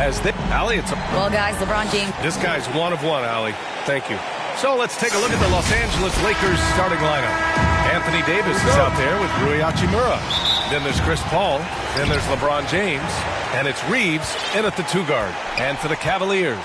as they... Allie, it's a... Well, guys, LeBron James. This guy's one of one, Allie. Thank you. So let's take a look at the Los Angeles Lakers starting lineup. Anthony Davis is out there with Rui Hachimura. Then there's Chris Paul. Then there's LeBron James. And it's Reeves in at the 2 guard. And for the Cavaliers,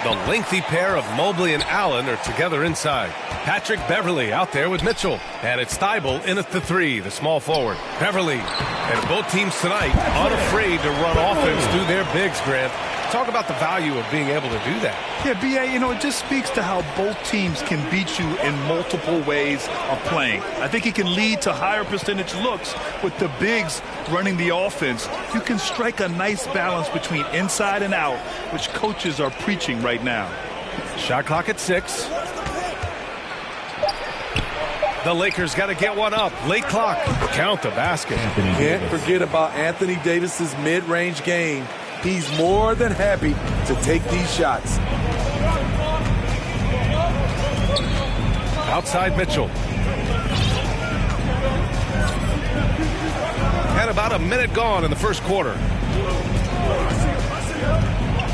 the lengthy pair of Mobley and Allen are together inside. Patrick Beverley out there with Mitchell. And it's Thibault in at the 3, the small forward. Beverley and both teams tonight unafraid to run offense through their bigs, Grant. Talk about the value of being able to do that. Yeah, B.A., it just speaks to how both teams can beat you in multiple ways of playing. I think it can lead to higher percentage looks with the bigs running the offense. You can strike a nice balance between inside and out, which coaches are preaching right now. Shot clock at 6. The Lakers got to get one up. Late clock. Count the basket. Can't forget about Anthony Davis's mid-range game. He's more than happy to take these shots. Outside Mitchell. And about a minute gone in the first quarter.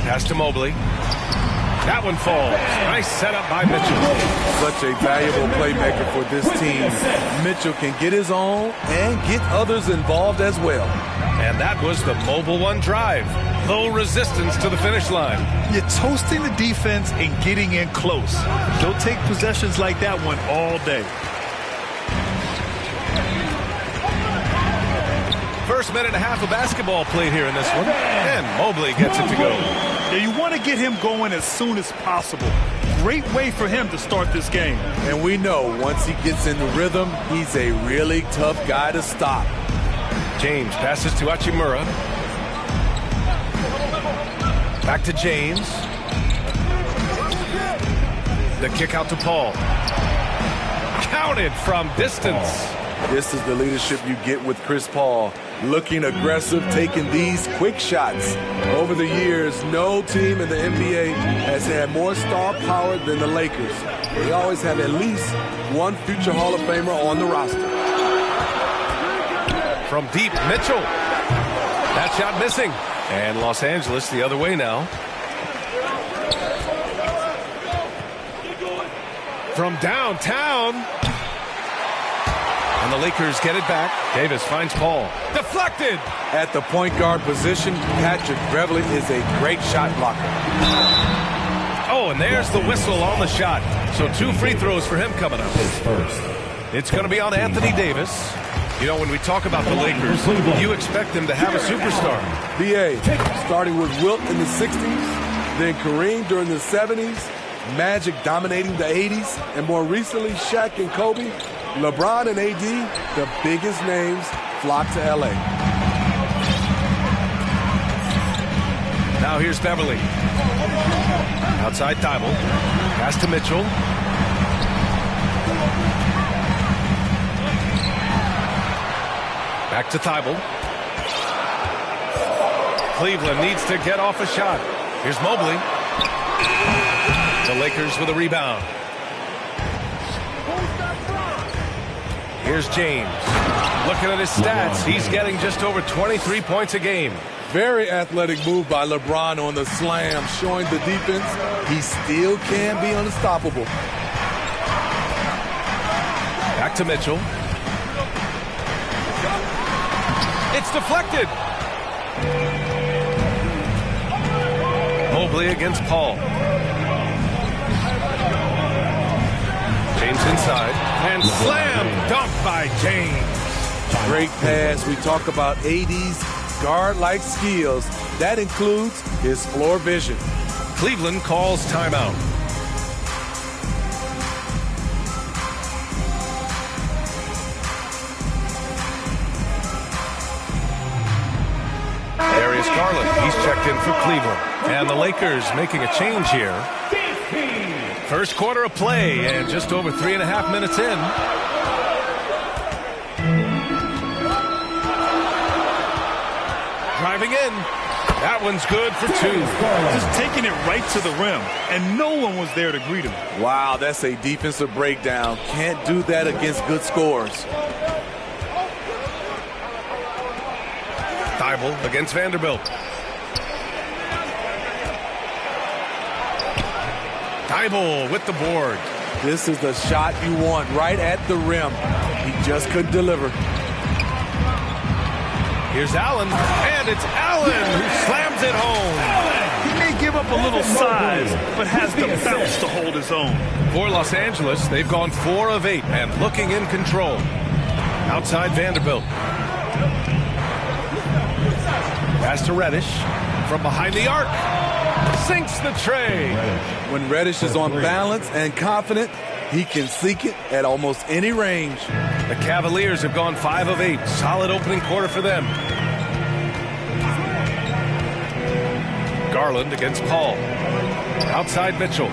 Pass to Mobley. That one falls. Nice setup by Mitchell. Such a valuable playmaker for this team. Mitchell can get his own and get others involved as well. And that was the Mobile One drive. Low resistance to the finish line. You're toasting the defense and getting in close. They'll take possessions like that one all day. First minute and a half of basketball played here in this one. And Mobley gets it to go. Yeah, you want to get him going as soon as possible. Great way for him to start this game. And we know once he gets in the rhythm, he's a really tough guy to stop. James passes to Hachimura. Back to James. The kick out to Paul. Counted from distance. This is the leadership you get with Chris Paul. Looking aggressive, taking these quick shots. Over the years, no team in the NBA has had more star power than the Lakers. They always have at least one future Hall of Famer on the roster. From deep, Mitchell. That shot missing. And Los Angeles the other way now. From downtown. And the Lakers get it back. Davis finds Paul. Deflected. At the point guard position, Patrick Beverley is a great shot blocker. Oh, and there's the whistle on the shot. So 2 free throws for him coming up. It's going to be on Anthony Davis. You know, when we talk about the Lakers, you expect them to have a superstar. B.A., starting with Wilt in the 60s, then Kareem during the 70s, Magic dominating the 80s, and more recently Shaq and Kobe, LeBron and AD, the biggest names flock to L.A. Now here's Beverley. Outside Thibault. Pass to Mitchell. Back to Thibault. Cleveland needs to get off a shot. Here's Mobley. The Lakers with a rebound. Here's James. Looking at his stats, he's getting just over 23 points a game. Very athletic move by LeBron on the slam, showing the defense he still can be unstoppable. Back to Mitchell. It's deflected. Mobley against Paul. James inside. And slam dunk by James. Great pass. We talk about AD's guard-like skills. That includes his floor vision. Cleveland calls timeout. Darius Garland, he's checked in for Cleveland. And the Lakers making a change here. First quarter of play and just over 3.5 minutes in. Driving in. That one's good for 2. Just taking it right to the rim, and no one was there to greet him. Wow, that's a defensive breakdown. Can't do that against good scores. Thibault against Vanderbilt. Thibault with the board. This is the shot you want right at the rim. He just couldn't deliver. Here's Allen, and it's Allen who slams it home. He may give up a little size, but has the bounce to hold his own. For Los Angeles, they've gone 4 of 8 and looking in control. Outside Vanderbilt. Pass to Reddish from behind the arc. Sinks the tray. When Reddish is on balance and confident, he can sink it at almost any range. The Cavaliers have gone 5 of 8. Solid opening quarter for them. Garland against Paul. Outside Mitchell.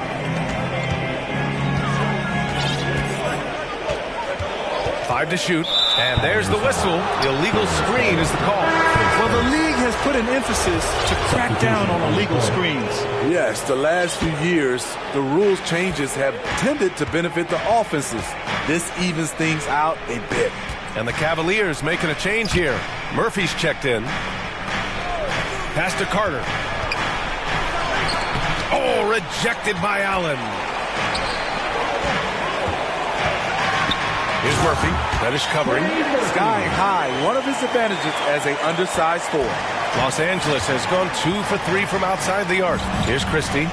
Five to shoot. And there's the whistle. Illegal screen is the call. Well, the league has put an emphasis to crack down on illegal screens. Yes, the last few years, the rules changes have tended to benefit the offenses. This evens things out a bit. And the Cavaliers making a change here. Murphy's checked in. Pass to Carter. Oh, rejected by Allen. Here's Murphy. Reddish covering. Sky high, one of his advantages as an undersized forward. Los Angeles has gone 2 for 3 from outside the arc. Here's Christie.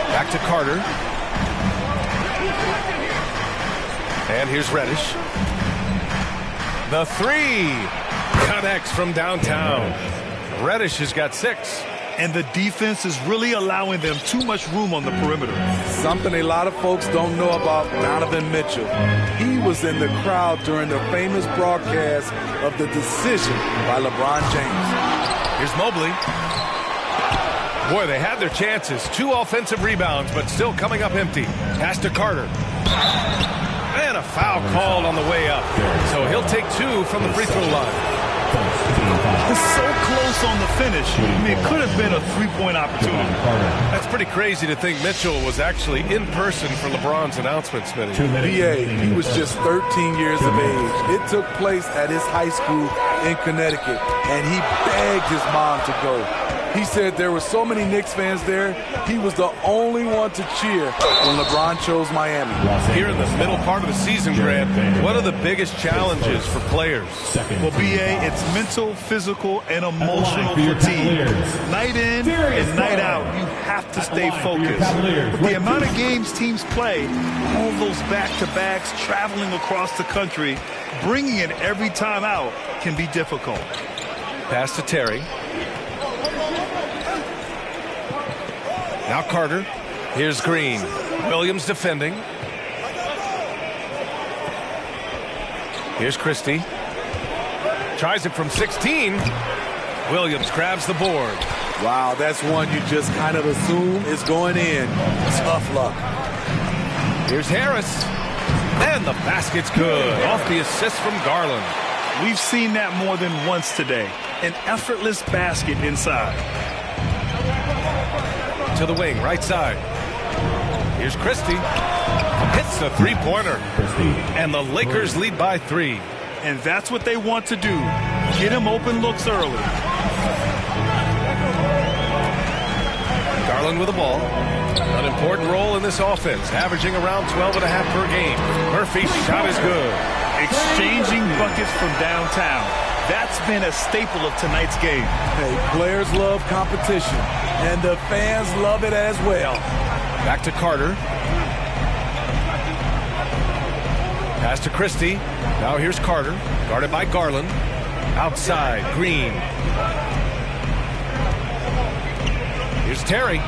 Back to Carter. And here's Reddish. The 3 connects from downtown. Reddish has got 6. And the defense is really allowing them too much room on the perimeter. Something a lot of folks don't know about Donovan Mitchell. He was in the crowd during the famous broadcast of the decision by LeBron James. Here's Mobley. Boy, they had their chances. 2 offensive rebounds, but still coming up empty. Pass to Carter. And a foul called on the way up. So he'll take 2 from the free throw line. It's so close on the finish. I mean, it could have been a three-point opportunity. That's pretty crazy to think Mitchell was actually in person for LeBron's announcement, Smitty. BA, he was just 13 years of age. It took place at his high school in Connecticut, and he begged his mom to go. He said there were so many Knicks fans there, he was the only one to cheer when LeBron chose Miami. Here in the middle part of the season, Grant, what are the biggest challenges for players? Well, BA, it's mental, physical, and emotional fatigue. Night in and night out, you have to stay focused. With the amount of games teams play, all those back-to-backs, traveling across the country, bringing it every time out can be difficult. Pass to Terry. Now Carter. Here's Green. Williams defending. Here's Christie. Tries it from 16. Williams grabs the board. Wow, that's one you just kind of assume is going in. Tough luck. Here's Harris. And the basket's good. Off the assist from Garland. We've seen that more than once today. An effortless basket inside. To the wing, right side. Here's Christie. Hits the three-pointer. And the Lakers lead by 3. And that's what they want to do. Get him open looks early. Garland with the ball. An important role in this offense, averaging around 12.5 per game. Murphy's shot is good. Exchanging buckets from downtown. That's been a staple of tonight's game. Hey, players love competition, and the fans love it as well. Back to Carter. Pass to Christie. Now here's Carter, guarded by Garland. Outside, Green. Here's Terry.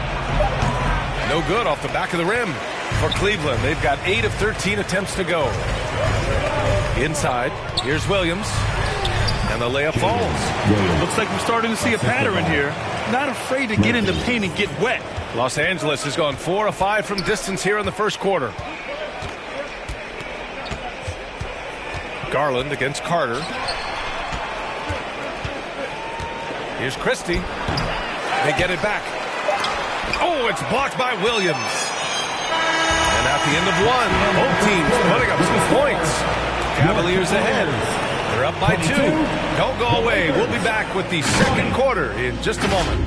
No good off the back of the rim for Cleveland. They've got 8 of 13 attempts to go. Inside, here's Williams. And the layup falls. Looks like we're starting to see a pattern here. Not afraid to get in the paint and get wet. Los Angeles has gone 4 of 5 from distance here in the first quarter. Garland against Carter. Here's Christie. They get it back. Oh, it's blocked by Williams. And at the end of one, both teams putting up some points. Cavaliers ahead. They're up by 2. Don't go away. We'll be back with the second quarter in just a moment.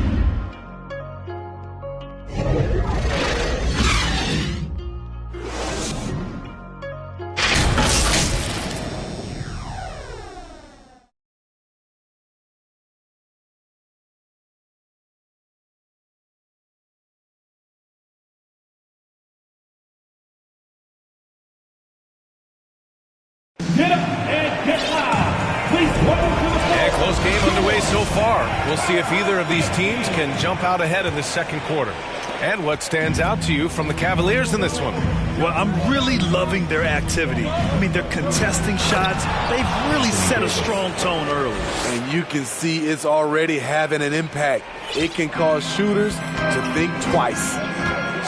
And close game underway so far. We'll see if either of these teams can jump out ahead in the second quarter. And what stands out to you from the Cavaliers in this one? Well, I'm really loving their activity. I mean, they're contesting shots. They've really set a strong tone early. And you can see it's already having an impact. It can cause shooters to think twice.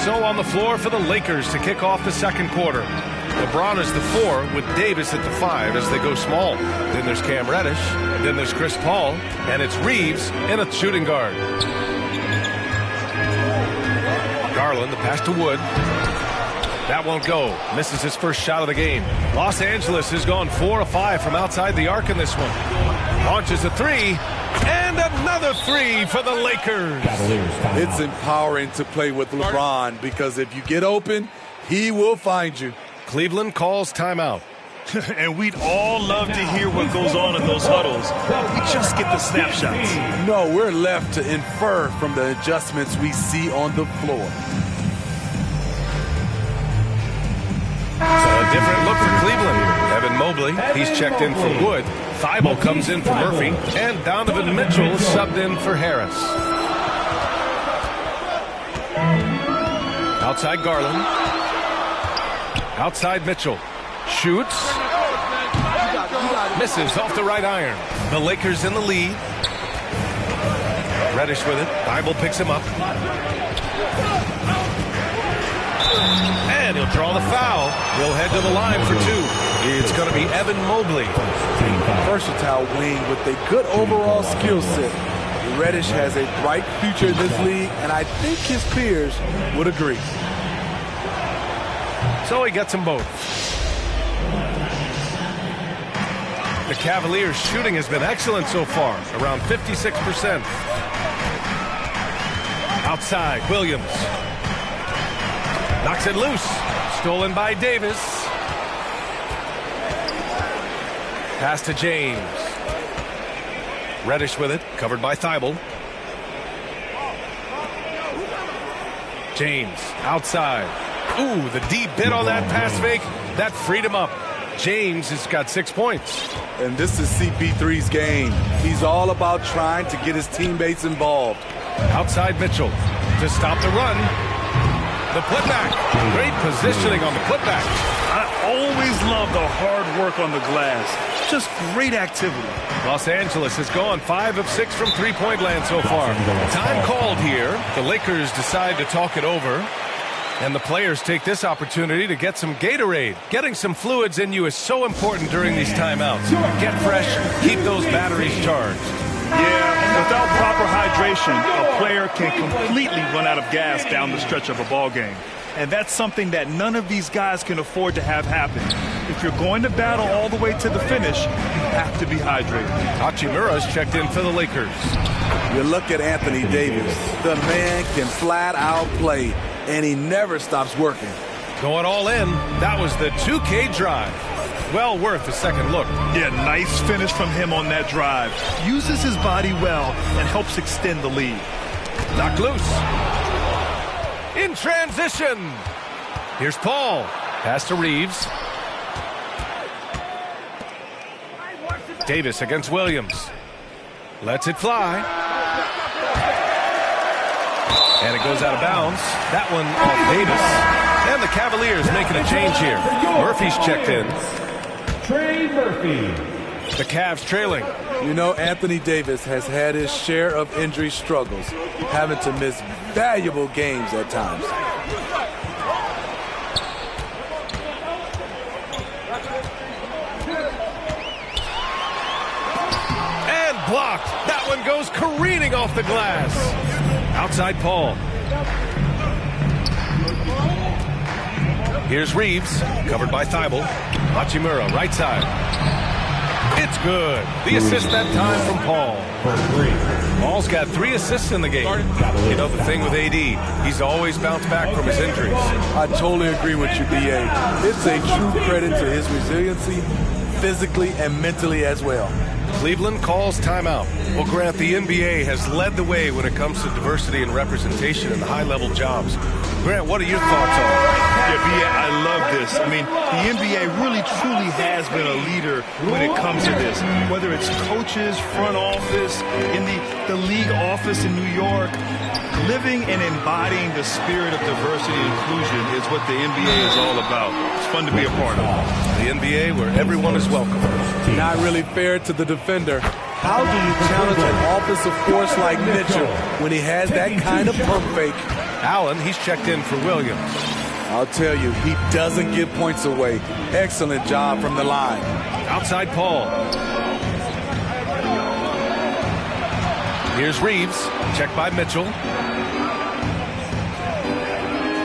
So on the floor for the Lakers to kick off the second quarter. LeBron is the 4 with Davis at the 5 as they go small. Then there's Cam Reddish. Then there's Chris Paul. And it's Reeves in a shooting guard. Garland, the pass to Wood. That won't go. Misses his first shot of the game. Los Angeles has gone 4 of 5 from outside the arc in this one. Launches a 3. And another 3 for the Lakers. It's empowering to play with LeBron because if you get open, he will find you. Cleveland calls timeout. And we'd all love to hear what goes on in those huddles. We just get the snapshots. No, we're left to infer from the adjustments we see on the floor. So a different look for Cleveland. Evan Mobley, he's checked in for Wood. Thibault comes in for Murphy. And Donovan Mitchell subbed in for Harris. Outside Garland. Outside Mitchell. Shoots. Misses off the right iron. The Lakers in the lead. Reddish with it. Thibault picks him up. And he'll draw the foul. He'll head to the line for 2. It's going to be Evan Mobley. Versatile wing with a good overall skill set. Reddish has a bright future in this league, and I think his peers would agree. So he gets them both. The Cavaliers' shooting has been excellent so far, around 56%. Outside, Williams. Knocks it loose. Stolen by Davis. Pass to James. Reddish with it, covered by Thibault. James, outside. Ooh, the deep bit on that pass fake. That freed him up. James has got 6 points. And this is CP3's game. He's all about trying to get his teammates involved. Outside Mitchell to stop the run. The putback. Great positioning on the putback. I always love the hard work on the glass. Just great activity. Los Angeles has gone 5 of 6 from three-point land so far. Time called here. The Lakers decide to talk it over. And the players take this opportunity to get some Gatorade. Getting some fluids in you is so important during these timeouts. Get fresh, keep those batteries charged. Yeah, without proper hydration, a player can completely run out of gas down the stretch of a ball game. And that's something that none of these guys can afford to have happen. If you're going to battle all the way to the finish, you have to be hydrated. Hachimura's checked in for the Lakers. You look at Anthony Davis. The man can flat out play, and he never stops working. Going all in. That was the 2K drive. Well worth a second look. Yeah, nice finish from him on that drive. Uses his body well and helps extend the lead. Knocked loose. In transition. Here's Paul. Pass to Reeves. Davis against Williams. Lets it fly. And it goes out of bounds. That one off Davis. And the Cavaliers making a change here. Murphy's checked in. Trey Murphy. The Cavs trailing. You know, Anthony Davis has had his share of injury struggles, having to miss valuable games at times. And blocked. That one goes careening off the glass. Outside Paul. Here's Reeves, covered by Thibault. Hachimura, right side. It's good. The assist that time from Paul. Paul's got 3 assists in the game. You know the thing with AD, he's always bounced back from his injuries. I totally agree with you, B.A. It's a true credit to his resiliency, physically and mentally as well. Cleveland calls timeout. Well, Grant, the NBA has led the way when it comes to diversity and representation in the high-level jobs. Grant, what are your thoughts on it? Yeah, I love this. I mean, the NBA really, truly has been a leader when it comes to this. Whether it's coaches, front office, in the league office in New York, living and embodying the spirit of diversity and inclusion is what the NBA is all about. It's fun to be a part of. The NBA where everyone is welcome. Not really fair to the defender. How do you challenge an offensive force like Mitchell when he has that kind of pump fake? Allen, he's checked in for Williams. I'll tell you, he doesn't give points away. Excellent job from the line. Outside Paul. Here's Reeves. Checked by Mitchell.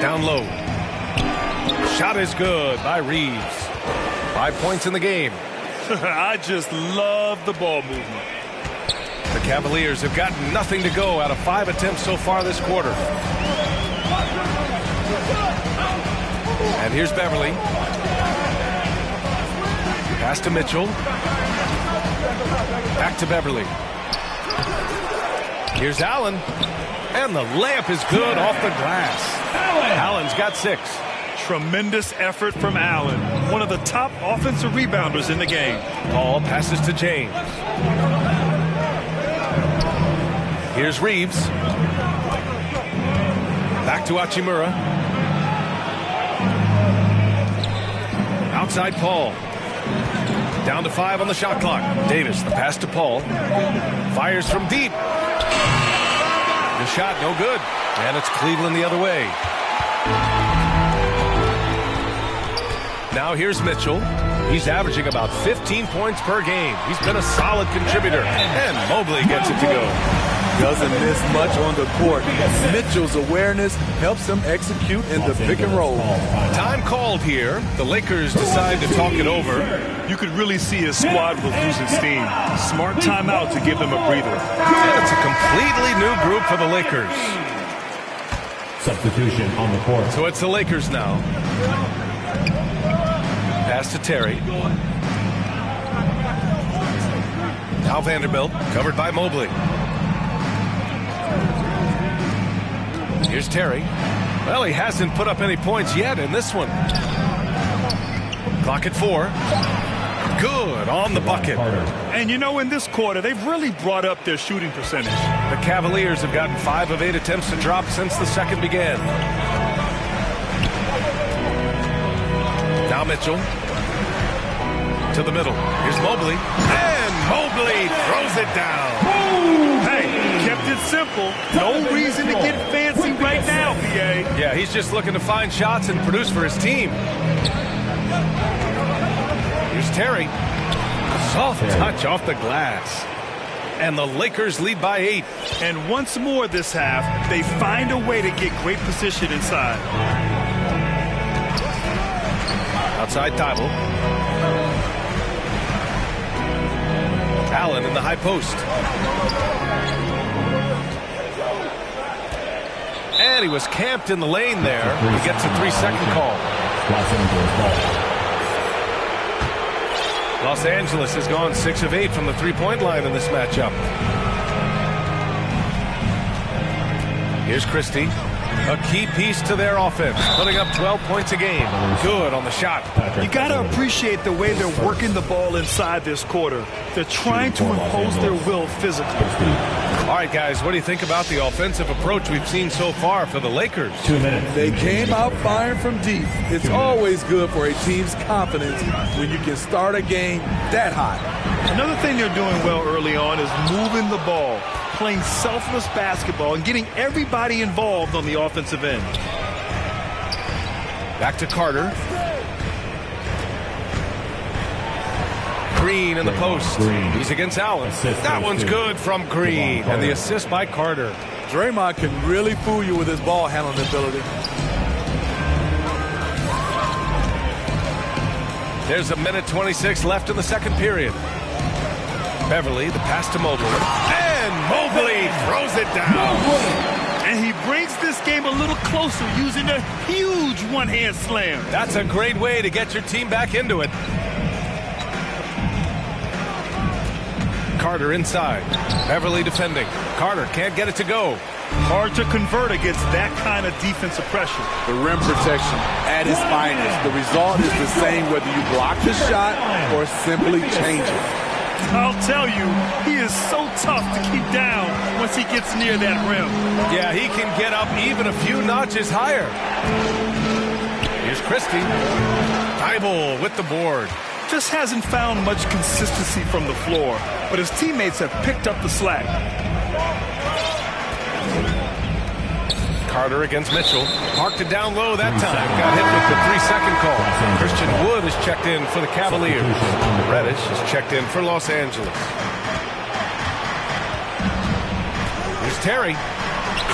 Down low. Shot is good by Reeves. 5 points in the game. I just love the ball movement. The Cavaliers have gotten nothing to go out of 5 attempts so far this quarter. And here's Beverly. Pass to Mitchell. Back to Beverly. Here's Allen. And the layup is good off the glass. Allen's got 6. Tremendous effort from Allen, one of the top offensive rebounders in the game. Paul passes to James. Here's Reeves. Back to Hachimura. Outside Paul. Down to 5 on the shot clock. Davis, the pass to Paul. Fires from deep. The shot, no good. And it's Cleveland the other way. Now here's Mitchell. He's averaging about 15 points per game. He's been a solid contributor. And Mobley gets it to go. Doesn't miss much on the court. Mitchell's awareness helps him execute in the pick and roll. Time called here. The Lakers decide to talk it over. You could really see his squad was losing steam. Smart timeout to give them a breather. And it's a completely new group for the Lakers. Substitution on the court. So it's the Lakers now. Pass to Terry. Now Vanderbilt, covered by Mobley. Here's Terry. Well, he hasn't put up any points yet in this one. Clock at 4. Good on the bucket. And you know, in this quarter, they've really brought up their shooting percentage. The Cavaliers have gotten 5 of 8 attempts to drop since the second began. Now Mitchell. To the middle. Here's Mobley. And Mobley throws it down. Hey, kept it simple. No reason to get fancy right now, PA. Yeah, he's just looking to find shots and produce for his team. Here's Terry. Soft touch off the glass. And the Lakers lead by 8. And once more this half, they find a way to get great position inside. Outside Tybalt. Allen in the high post. And he was camped in the lane there. He gets a 3-second call. Los Angeles has gone 6 of 8 from the three-point line in this matchup. Here's Christie. A key piece to their offense, putting up 12 points a game. Good on the shot. You got to appreciate the way they're working the ball inside this quarter. They're trying to impose their will physically. All right, guys, what do you think about the offensive approach we've seen so far for the Lakers? 2 minutes. They came out firing from deep. It's always good for a team's confidence when you can start a game that hot. Another thing they're doing well early on is moving the ball, playing selfless basketball, and getting everybody involved on the offensive end. Back to Carter. Green in the post. He's against Allen. That one's good from Green. And the assist by Carter. Draymond can really fool you with his ball handling ability. There's a minute 26 left in the second period. Beverly, the pass to Mobley. And Mobley throws it down. And he brings this game a little closer using a huge one-hand slam. That's a great way to get your team back into it. Carter inside. Beverly defending. Carter can't get it to go. Hard to convert against that kind of defensive pressure. The rim protection at its finest. The result is the same whether you block the shot or simply change it. I'll tell you, he is so tough to keep down once he gets near that rim. Yeah, he can get up even a few notches higher. Here's Christie. Thibault with the board. Just hasn't found much consistency from the floor, but his teammates have picked up the slack. Carter against Mitchell. Parked it down low that time. Got hit with the 3-second call. Christian Wood is checked in for the Cavaliers. Reddish is checked in for Los Angeles. Here's Terry.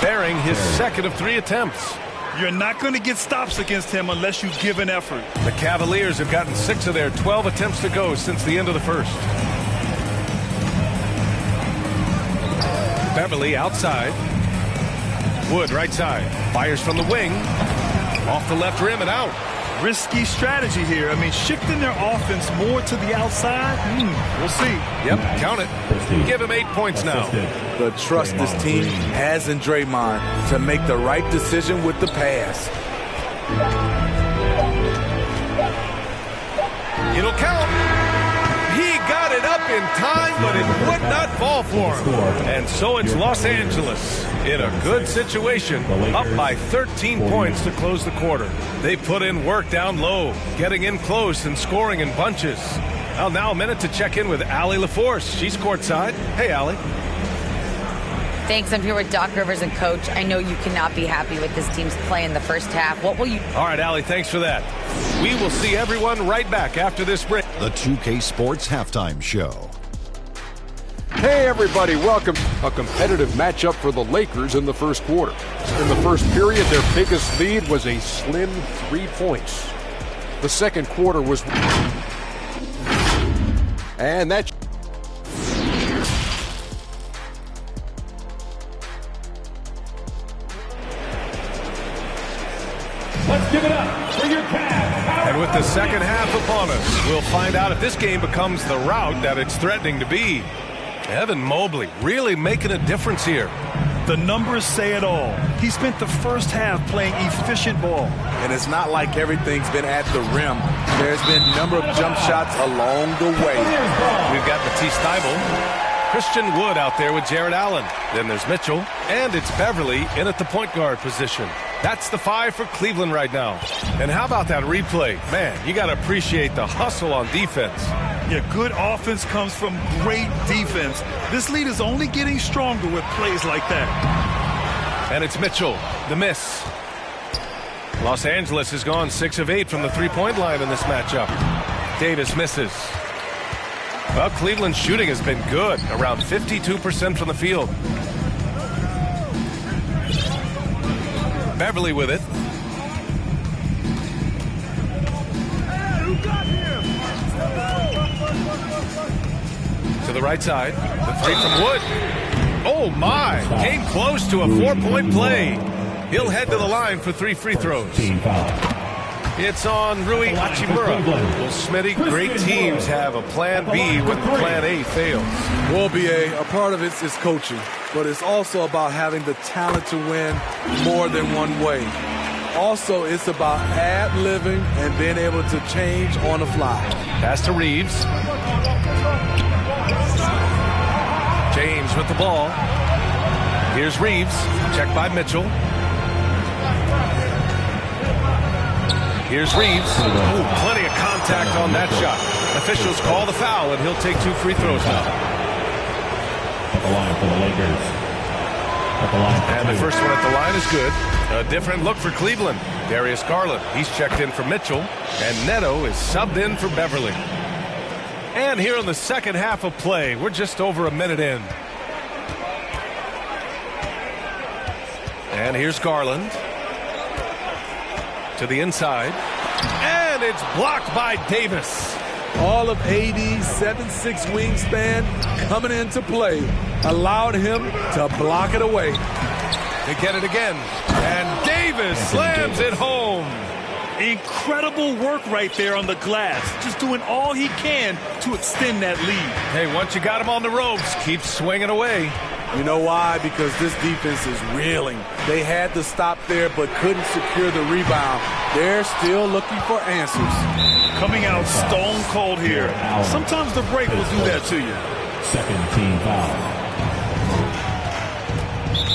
Bearing his second of 3 attempts. You're not going to get stops against him unless you give an effort. The Cavaliers have gotten 6 of their 12 attempts to go since the end of the first. Beverly outside. Wood right side. Fires from the wing. Off the left rim and out. Risky strategy here. I mean, shifting their offense more to the outside. We'll see. Yep, count it. Give him 8 points now. The trust this team has in Draymond to make the right decision with the pass. It'll count. He got it up in time, but it would not fall for him. And so it's Los Angeles in a good situation, up by 13 points to close the quarter. They put in work down low, getting in close and scoring in bunches. Well, now a minute to check in with Allie LaForce. She's courtside. Hey, Allie. Thanks. I'm here with Doc Rivers and Coach. I know you cannot be happy with this team's play in the first half. What will you... All right, Allie, thanks for that. We will see everyone right back after this break. The 2K Sports Halftime Show. Hey everybody, welcome. A competitive matchup for the Lakers in the first quarter. In the first period, their biggest lead was a slim 3 points. The second quarter was... And that... Let's give it up for your Cavs. And with the second half upon us, we'll find out if this game becomes the rout that it's threatening to be. Evan Mobley really making a difference here. The numbers say it all. He spent the first half playing efficient ball. And it's not like everything's been at the rim. There's been a number of jump shots along the way. We've got Matisse Thybulle. Christian Wood out there with Jared Allen. Then there's Mitchell. And it's Beverly in at the point guard position. That's the 5 for Cleveland right now. And how about that replay? Man, you got to appreciate the hustle on defense. Yeah, good offense comes from great defense. This lead is only getting stronger with plays like that. And it's Mitchell, the miss. Los Angeles has gone 6 of 8 from the three-point line in this matchup. Davis misses. Well, Cleveland's shooting has been good, around 52% from the field. Beverly with it. To the right side. The 3 from Wood. Oh, my. Came close to a 4-point play. He'll head to the line for 3 free throws. It's on Rui Hachimura. Well, Smitty, great teams have a plan B when plan A fails. Well, BA, a part of it is coaching, but it's also about having the talent to win more than one way. Also, it's about ad-libbing and being able to change on the fly. Pass to Reeves. James with the ball. Here's Reeves. Checked by Mitchell. Here's Reeves. Ooh, plenty of contact on that shot. Officials call the foul, and he'll take 2 free throws now. At the line for the Lakers. And the first one at the line is good. A different look for Cleveland. Darius Garland, he's checked in for Mitchell. And Neto is subbed in for Beverly. And here in the second half of play, we're just over a minute in. And here's Garland. To the inside. And it's blocked by Davis. All of AD's 7'6" wingspan coming into play allowed him to block it away. They get it again. And Davis slams it home. Incredible work right there on the glass. Just doing all he can to extend that lead. Hey, once you got him on the ropes, keep swinging away. You know why? Because this defense is reeling. They had to stop there but couldn't secure the rebound. They're still looking for answers. Coming out stone cold here. Sometimes the break will do that to you. Second team foul.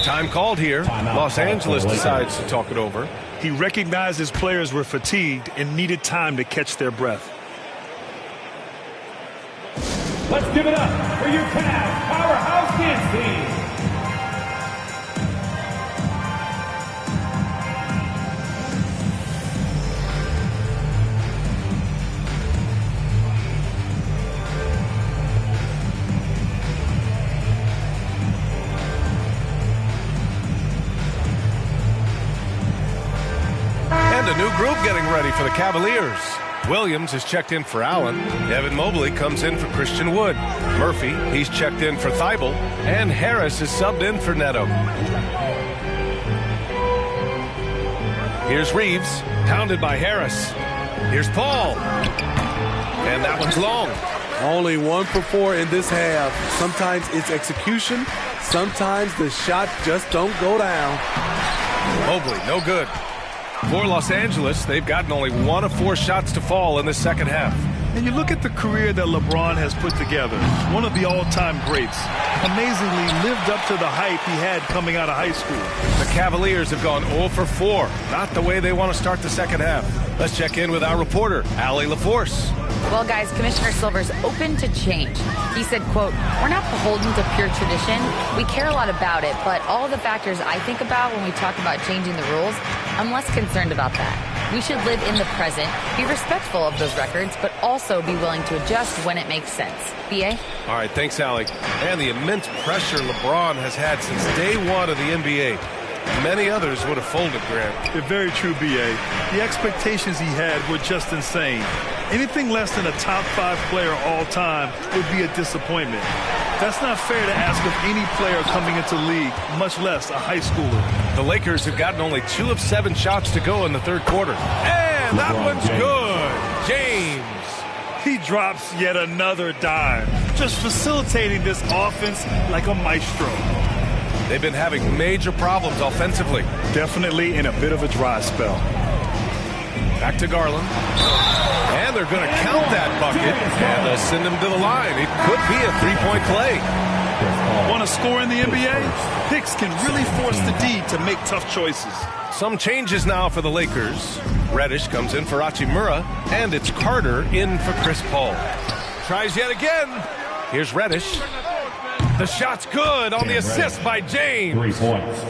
Time called here. Los Angeles decides to talk it over. He recognized his players were fatigued and needed time to catch their breath. Let's give it up for your Cavs powerhouse dance team. And a new group getting ready for the Cavaliers. Williams is checked in for Allen. Evan Mobley comes in for Christian Wood. Murphy, he's checked in for Thibault. And Harris is subbed in for Neto. Here's Reeves, pounded by Harris. Here's Paul. And that one's long. Only 1 for 4 in this half. Sometimes it's execution. Sometimes the shot just don't go down. Mobley, no good. For Los Angeles, they've gotten only 1 of 4 shots to fall in the second half. And you look at the career that LeBron has put together, one of the all-time greats. Amazingly lived up to the hype he had coming out of high school. The Cavaliers have gone 0 for 4. Not the way they want to start the second half. Let's check in with our reporter, Allie LaForce. Well, guys, Commissioner Silver's open to change. He said, quote, "We're not beholden to pure tradition. We care a lot about it, but all the factors I think about when we talk about changing the rules, I'm less concerned about that. We should live in the present, be respectful of those records, but also be willing to adjust when it makes sense." B.A.? All right, thanks, Allie. And the immense pressure LeBron has had since day 1 of the NBA. Many others would have folded, Grant. They're very true, B.A. The expectations he had were just insane. Anything less than a top 5 player all time would be a disappointment. That's not fair to ask of any player coming into the league, much less a high schooler. The Lakers have gotten only 2 of 7 shots to go in the third quarter. And that one's good. James. He drops yet another dime, just facilitating this offense like a maestro. They've been having major problems offensively. Definitely in a bit of a dry spell. Back to Garland. And they're going to count that bucket and send him to the line. It could be a 3-point play. Want to score in the NBA? Hicks can really force the D to make tough choices. Some changes now for the Lakers. Reddish comes in for Hachimura, and it's Carter in for Chris Paul. Tries yet again. Here's Reddish. The shot's good on the assist by James. 3 points.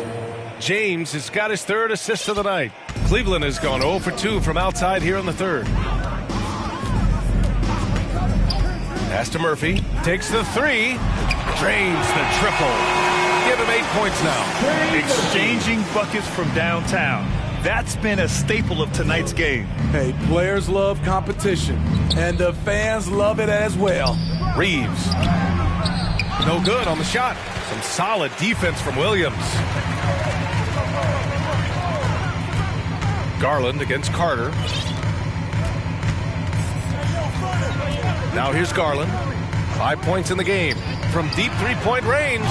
James has got his 3rd assist of the night. Cleveland has gone 0 for 2 from outside here in the 3rd. Pass to Murphy. Takes the 3. Drains the triple. Give him 8 points now. Exchanging buckets from downtown. That's been a staple of tonight's game. Hey, players love competition, and the fans love it as well. Reeves. No good on the shot. Some solid defense from Williams. Garland against Carter. Now here's Garland. 5 points in the game from deep 3-point range.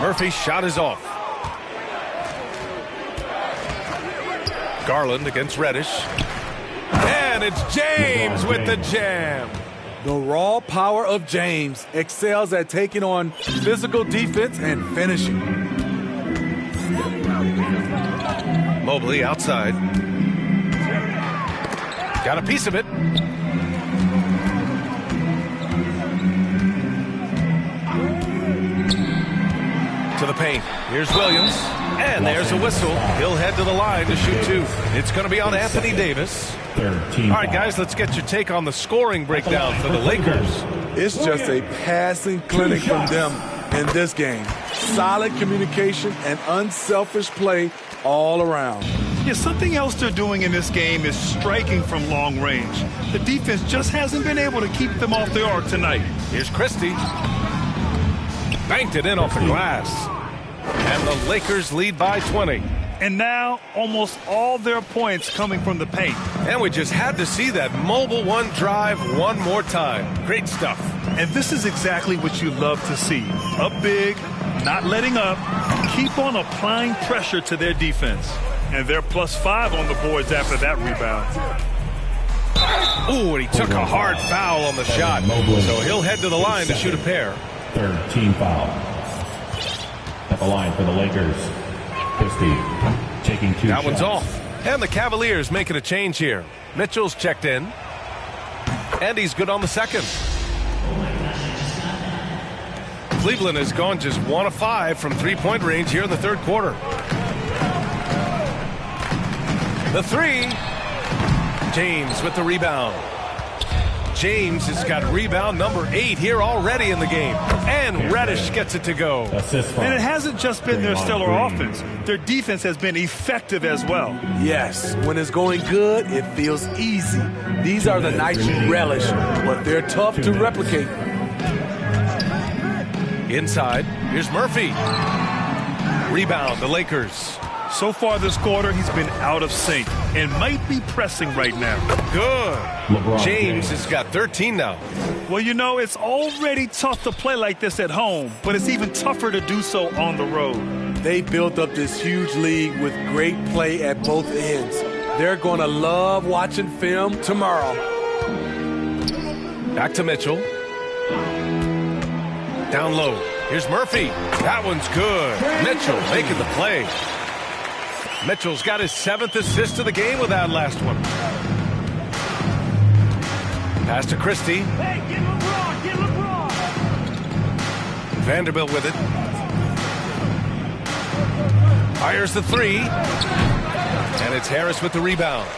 Murphy's shot is off. Garland against Reddish. And it's James with the jam. The raw power of James excels at taking on physical defense and finishing. Mobley outside. Got a piece of it. To the paint. Here's Williams. And there's a whistle. He'll head to the line to shoot 2. It's going to be on Anthony Davis. All right, guys, let's get your take on the scoring breakdown for the Lakers. It's just a passing clinic from them in this game. Solid communication and unselfish play all around. Yeah, something else they're doing in this game is striking from long range. The defense just hasn't been able to keep them off the arc tonight. Here's Christie. Banked it in off the glass. And the Lakers lead by 20. And now almost all their points coming from the paint. And we just had to see that mobile one drive one more time. Great stuff. And this is exactly what you love to see. Up big, not letting up, keep on applying pressure to their defense. And they're +5 on the boards after that rebound. Ooh, and he took a hard foul on the shot. So he'll head to the line to shoot a pair. Third team foul. At the line for the Lakers. Christie taking 2 That shots. one's off. And the Cavaliers making a change here. Mitchell's checked in. And he's good on the second. Cleveland has gone just 1 of 5 from three-point range here in the third quarter. The three. James with the rebound. James has got rebound number 8 here already in the game. And Reddish gets it to go. And it hasn't just been their stellar offense. Their defense has been effective as well. Yes, when it's going good, it feels easy. These are the nights you relish, but they're tough to replicate. Inside, here's Murphy. Rebound, the Lakers. So far this quarter, he's been out of sync and might be pressing right now. Good. LeBron James has got 13 now. Well, you know, it's already tough to play like this at home, but it's even tougher to do so on the road. They built up this huge league with great play at both ends. They're going to love watching film tomorrow. Back to Mitchell. Down low. Here's Murphy. That one's good. Mitchell making the play. Mitchell's got his 7th assist of the game with that last one. Pass to Christie. Hey, get LeBron, get LeBron. Vanderbilt with it. Fires the 3. And it's Harris with the rebound.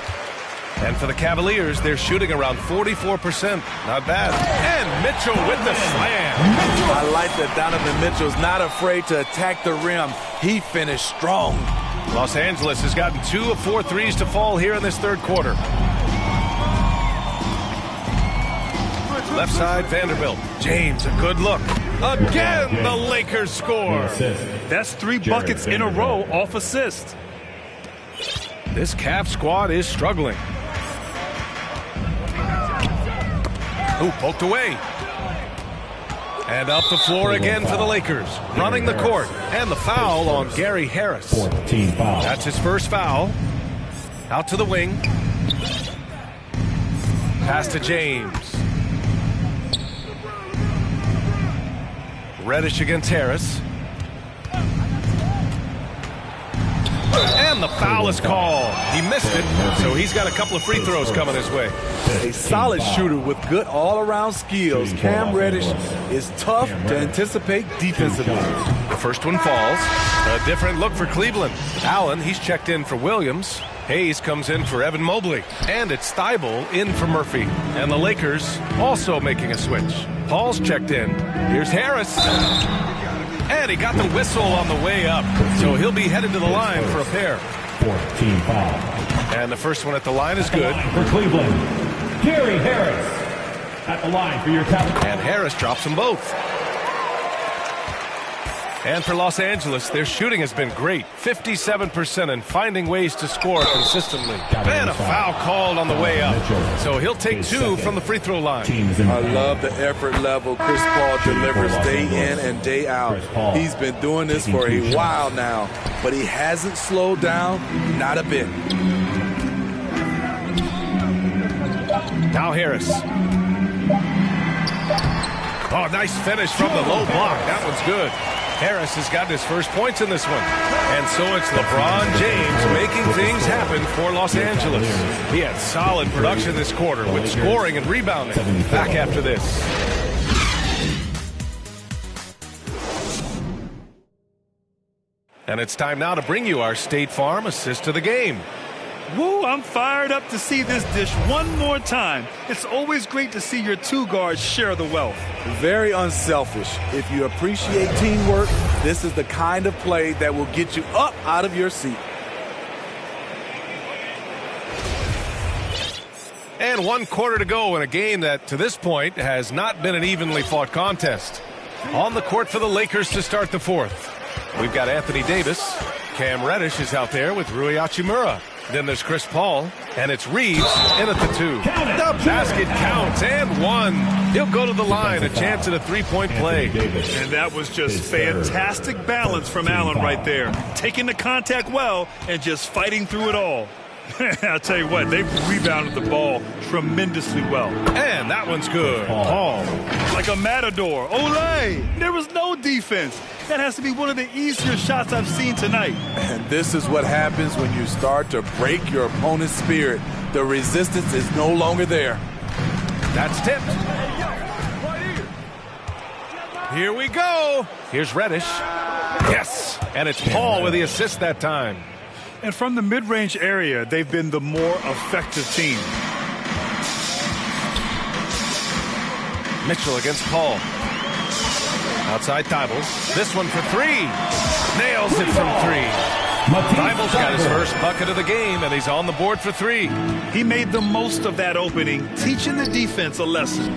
And for the Cavaliers, they're shooting around 44%. Not bad. And Mitchell with the slam. I like that Donovan Mitchell's not afraid to attack the rim. He finished strong. Los Angeles has gotten 2 of 4 threes to fall here in this third quarter. Left side, Vanderbilt. James, a good look. Again, the Lakers score. That's 3 buckets in a row off assist. This Cavs squad is struggling. Ooh, poked away. And up the floor again for the Lakers. Running the court. And the foul on Gary Harris. Team foul. That's his first foul. Out to the wing. Pass to James. Reddish against Harris. And the foul is called. He missed it, so he's got a couple of free throws coming his way. A solid shooter with good all-around skills. Cam Reddish is tough to anticipate defensively. The first one falls. A different look for Cleveland. Allen, he's checked in for Williams. Hayes comes in for Evan Mobley. And it's Thibault in for Murphy. And the Lakers also making a switch. Paul's checked in. Here's Harris. And he got the whistle on the way up. So he'll be headed to the line for a pair. Team foul. And the first one at the line is good. For Cleveland, Gary Harris. At the line for your Cavaliers. And Harris drops them both. And for Los Angeles, their shooting has been great. 57% and finding ways to score consistently. And a foul called on the way up. So he'll take 2 from the free throw line. I love the effort level Chris Paul delivers day in and day out. He's been doing this for a while now, but he hasn't slowed down, not a bit. Now Harris. Oh, nice finish from the low block. That one's good. Harris has gotten his first points in this one. And so it's LeBron James making things happen for Los Angeles. He had solid production this quarter with scoring and rebounding. Back after this. And it's time now to bring you our State Farm assist of the game. Woo, I'm fired up to see this dish one more time. It's always great to see your 2 guards share the wealth. Very unselfish. If you appreciate teamwork, this is the kind of play that will get you up out of your seat. And 1 quarter to go in a game that, to this point, has not been an evenly fought contest. On the court for the Lakers to start the fourth. We've got Anthony Davis. Cam Reddish is out there with Rui Hachimura. Then there's Chris Paul, and it's Reeves in at the 2. The basket counts, and 1. He'll go to the line, a chance at a three-point play. And that was just fantastic balance from Allen right there. Taking the contact well and just fighting through it all. I'll tell you what, they've rebounded the ball tremendously well. And that one's good. Paul. Like a matador. Olé! There was no defense. That has to be one of the easier shots I've seen tonight. And this is what happens when you start to break your opponent's spirit. The resistance is no longer there. That's tipped. Here we go. Here's Reddish. Yes. And it's Paul with the assist that time. And from the mid-range area, they've been the more effective team. Mitchell against Paul. Outside Thibault. This one for 3. Nails it from 3. Thibault's got his first bucket of the game, and he's on the board for 3. He made the most of that opening, teaching the defense a lesson.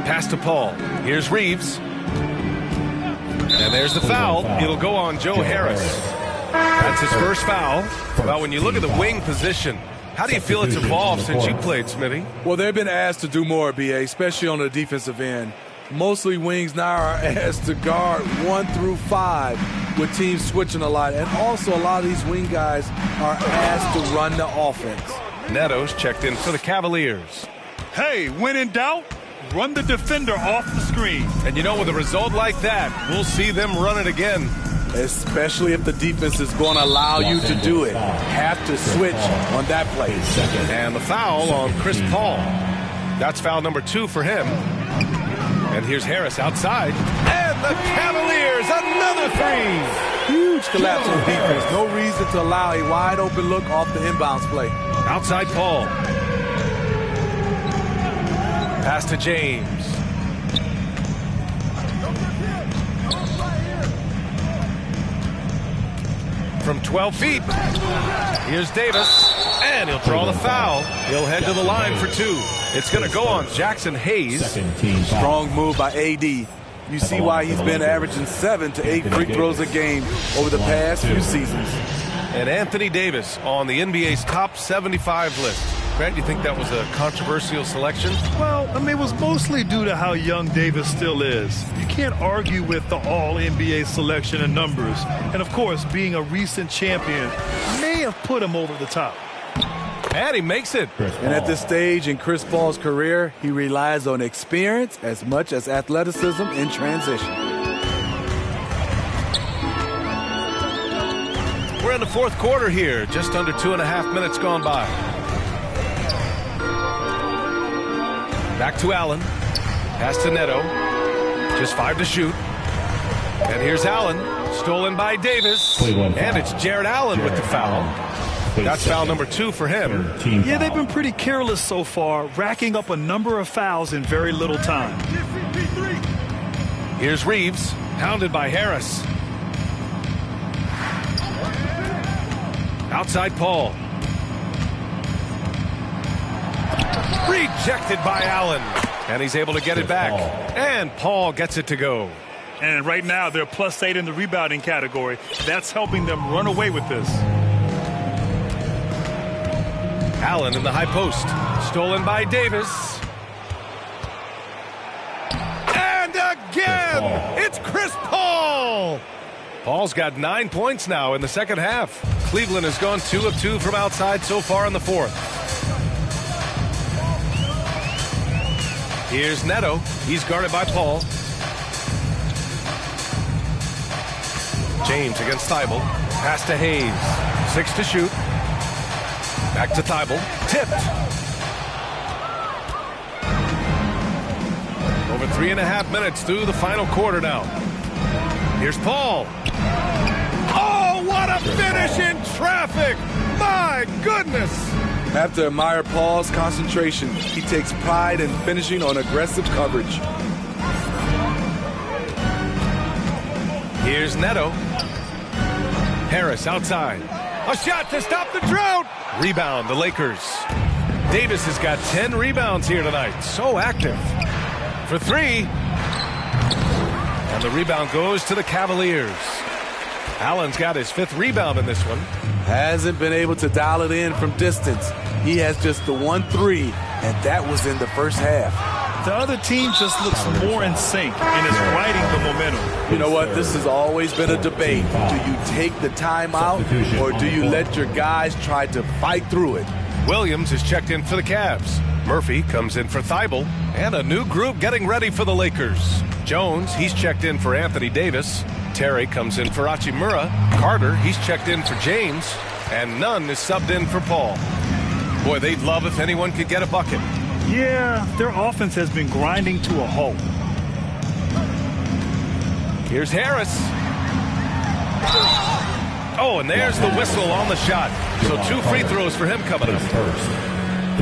Pass to Paul. Here's Reeves. And there's the foul. It'll go on Joe Harris. That's his first foul. Well, when you look at the wing position, how do you feel it's evolved since you played, Smitty? Well, they've been asked to do more, BA, especially on the defensive end. Mostly wings now are asked to guard 1 through 5 with teams switching a lot. And also a lot of these wing guys are asked to run the offense. Neto's checked in for the Cavaliers. Hey, when in doubt, run the defender off the screen. And you know, with a result like that, we'll see them run it again. Especially if the defense is going to allow you to do it. Have to switch on that play. And the foul on Chris Paul. That's foul number 2 for him. And here's Harris outside. And the Cavaliers, another 3. Huge collapse on defense. No reason to allow a wide open look off the inbounds play. Outside Paul. Pass to James. From 12 feet. Here's Davis. And he'll draw the foul. He'll head to the line for 2. It's going to go on Jackson Hayes. Strong move by AD. You see why he's been averaging 7 to 8 free throws a game over the past few seasons. And Anthony Davis on the NBA's top 75 list. Grant, you think that was a controversial selection? Well, I mean, it was mostly due to how young Davis still is. You can't argue with the all-NBA selection and numbers. And, of course, being a recent champion may have put him over the top. And he makes it. And at this stage in Chris Paul's career, he relies on experience as much as athleticism in transition. We're in the fourth quarter here. Just under 2.5 minutes gone by. Back to Allen. Pass to Neto. Just 5 to shoot. And here's Allen. Stolen by Davis. And it's Jared Allen with the foul. That's foul number 2 for him. Yeah, they've been pretty careless so far, racking up a number of fouls in very little time. Here's Reeves. Hounded by Harris. Outside Paul. Rejected by Allen. And he's able to get it back. And Paul gets it to go. And right now, they're +8 in the rebounding category. That's helping them run away with this. Allen in the high post. Stolen by Davis. And again, it's Chris Paul. Paul's got 9 points now in the second half. Cleveland has gone 2 of 2 from outside so far in the fourth. Here's Neto. He's guarded by Paul. James against Thibault. Pass to Hayes. 6 to shoot. Back to Thibault. Tipped. Over 3.5 minutes through the final quarter now. Here's Paul. Oh, what a finish in traffic! My goodness! Have to admire Paul's concentration. He takes pride in finishing on aggressive coverage. Here's Neto. Harris outside. A shot to stop the drought. Rebound, the Lakers. Davis has got 10 rebounds here tonight. So active. For 3. And the rebound goes to the Cavaliers. Allen's got his 5th rebound in this one. Hasn't been able to dial it in from distance. He has just the 1-3, and that was in the first half. The other team just looks more in sync and is riding the momentum. You know what? This has always been a debate. Do you take the timeout, or do you let your guys try to fight through it? Williams is checked in for the Cavs. Murphy comes in for Thibault. And a new group getting ready for the Lakers. Jones, he's checked in for Anthony Davis. Terry comes in for Hachimura. Carter, he's checked in for James. And Nunn is subbed in for Paul. Boy, they'd love if anyone could get a bucket. Yeah, their offense has been grinding to a halt. Here's Harris. Oh, and there's the whistle on the shot. So 2 free throws for him coming up.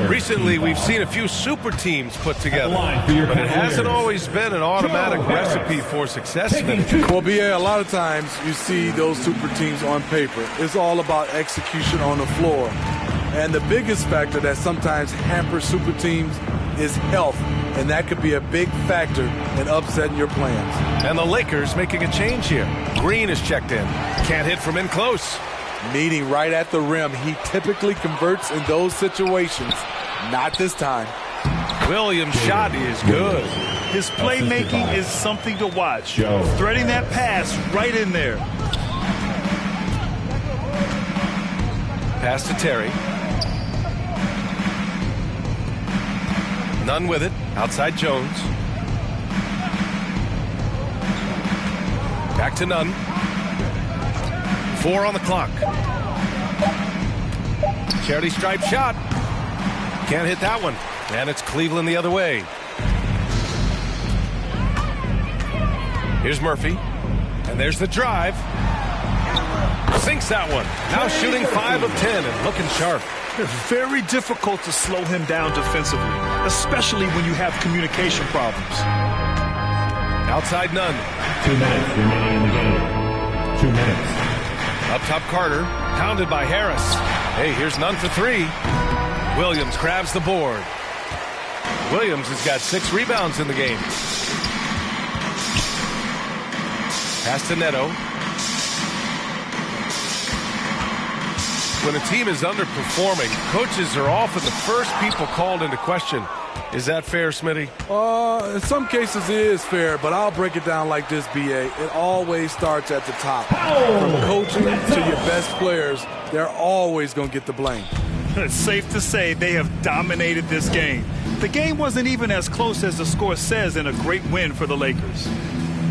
Recently, we've seen a few super teams put together, but it hasn't always been an automatic recipe for success. Well, BA, a lot of times you see those super teams on paper. It's all about execution on the floor. And the biggest factor that sometimes hampers super teams is health, and that could be a big factor in upsetting your plans. And the Lakers making a change here. Green is checked in. Can't hit from in close. Meeting right at the rim. He typically converts in those situations. Not this time. Williams' shot is good. His playmaking is something to watch. Threading that pass right in there. Pass to Terry. Nunn with it. Outside Jones. Back to Nunn. 4 on the clock. Charity stripe shot. Can't hit that one. And it's Cleveland the other way. Here's Murphy. And there's the drive. Sinks that one. Now shooting 5 of 10 and looking sharp. It's very difficult to slow him down defensively, especially when you have communication problems. Outside Nunn. 2 minutes remaining in the game. 2 minutes. Up top Carter. Pounded by Harris. Hey, here's Nunn for 3. Williams grabs the board. Williams has got 6 rebounds in the game. Pass to Neto. When a team is underperforming, coaches are often the first people called into question. Is that fair, Smitty? In some cases it is fair, but I'll break it down like this, BA. It always starts at the top. From coaching to your best players, they're always going to get the blame. It's safe to say they have dominated this game. The game wasn't even as close as the score says in a great win for the Lakers.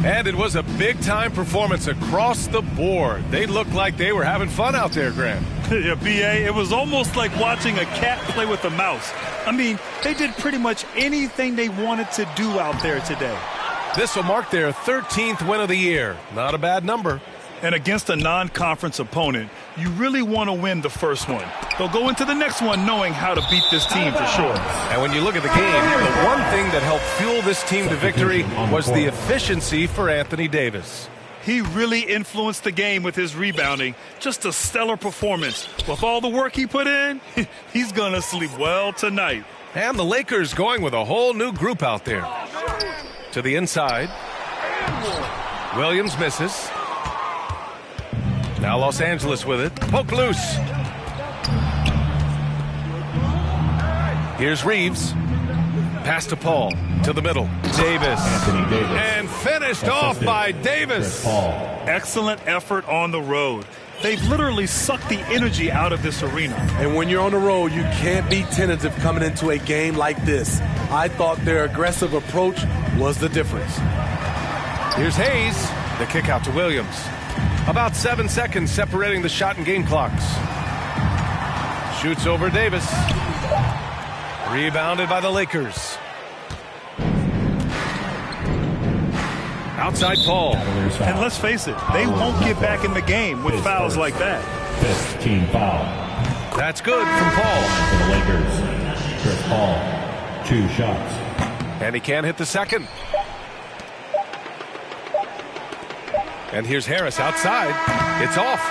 And it was a big-time performance across the board. They looked like they were having fun out there, Grant. Yeah, BA, it was almost like watching a cat play with a mouse. I mean, they did pretty much anything they wanted to do out there today. This will mark their 13th win of the year. Not a bad number. And against a non-conference opponent, you really want to win the first one. They'll go into the next one knowing how to beat this team for sure. And when you look at the game, the one thing that helped fuel this team to victory was the efficiency for Anthony Davis. He really influenced the game with his rebounding. Just a stellar performance. With all the work he put in, he's going to sleep well tonight. And the Lakers going with a whole new group out there. To the inside. Williams misses. Now Los Angeles with it. Poke loose. Here's Reeves. Pass to Paul. To the middle. Davis. And finished off by Davis. Excellent effort on the road. They've literally sucked the energy out of this arena. And when you're on the road, you can't be tentative coming into a game like this. I thought their aggressive approach was the difference. Here's Hayes. The kick out to Williams. About 7 seconds separating the shot and game clocks. Shoots over Davis. Rebounded by the Lakers. Outside Paul. And let's face it, they won't get back in the game with fouls like that. 5th team foul. That's good from Paul. For the Lakers, Chris Paul, 2 shots. And he can't hit the second. And here's Harris outside. It's off.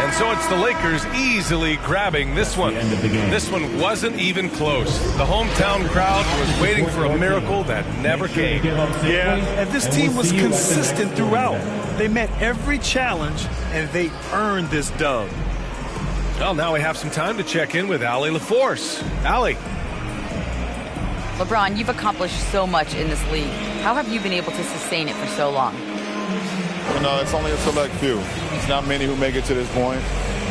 And so it's the Lakers easily grabbing this one. end of the game. This one wasn't even close. The hometown crowd was waiting for a miracle that never came. Yeah, and this team was consistent throughout. They met every challenge, and they earned this dub. Well, now we have some time to check in with Allie LaForce. Allie. LeBron, you've accomplished so much in this league. How have you been able to sustain it for so long? You know, it's only a select few. It's not many who make it to this point,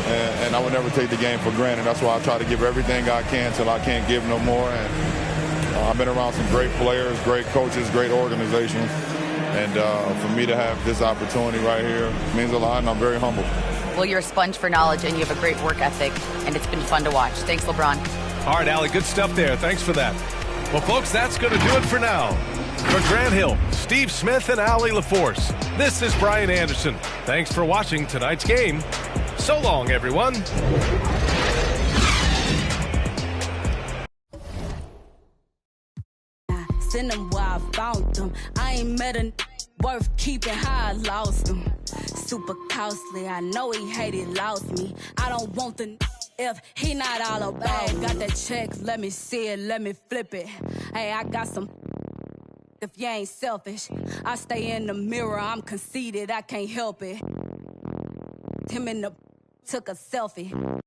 and I would never take the game for granted. That's why I try to give everything I can till I can't give no more. And I've been around some great players, great coaches, great organizations, and for me to have this opportunity right here means a lot, and I'm very humble. Well, you're a sponge for knowledge, and you have a great work ethic, and it's been fun to watch. Thanks, LeBron. All right, Allie, good stuff there. Thanks for that. Well, folks, that's going to do it for now. For Grant Hill, Steve Smith, and Allie LaForce, this is Brian Anderson. Thanks for watching tonight's game. So long, everyone. Send them where I found them. I ain't met a worth keeping how I lost them. Super costly, I know he hated, lost me. I don't want the if he not all about. Got that check, let me see it, let me flip it. Hey, I got some if you ain't selfish. I stay in the mirror, I'm conceited, I can't help it. Him in the took a selfie.